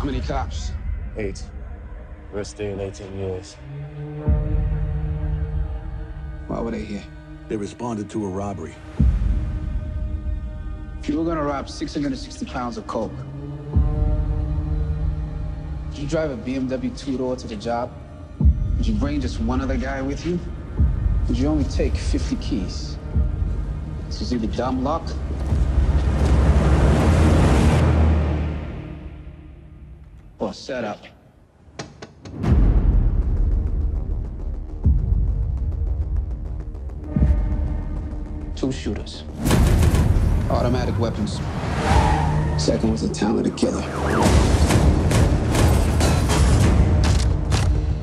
How many cops? 8. We're staying 18 years. Why were they here? They responded to a robbery. If you were gonna rob 660 pounds of coke, did you drive a BMW two-door to the job? Did you bring just one other guy with you? Did you only take 50 keys? This is either dumb luck or setup. Two shooters. Automatic weapons. Second was a talented killer.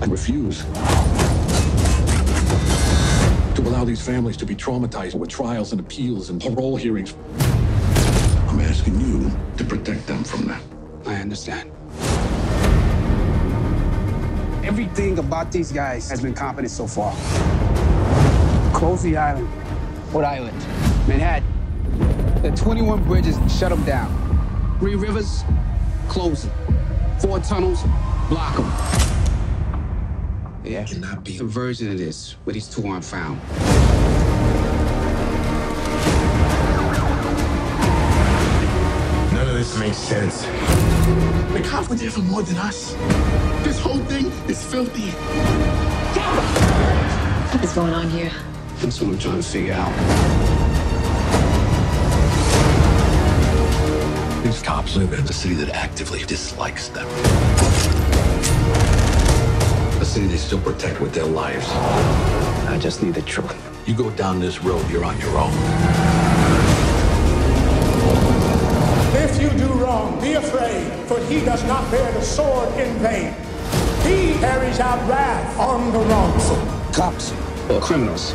I refuse to allow these families to be traumatized with trials and appeals and parole hearings. I'm asking you to protect them from that. I understand. Everything about these guys has been competent so far. Close the island. What island? Manhattan. The 21 bridges, shut them down. 3 rivers, close them. 4 tunnels, block them. Yeah, cannot be a version of this where these 2 aren't found. None of this makes sense. The cops were there for more than us. This whole thing is filthy. What's going on here? That's what I'm trying to figure out. These cops live in a city that actively dislikes them. A city they still protect with their lives. I just need the truth. You go down this road, you're on your own. If you do wrong, be afraid, for he does not bear the sword in vain. He carries out wrath on the wrongful. Cops or criminals,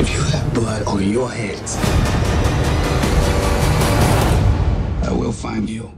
if you have blood on your hands, I will find you.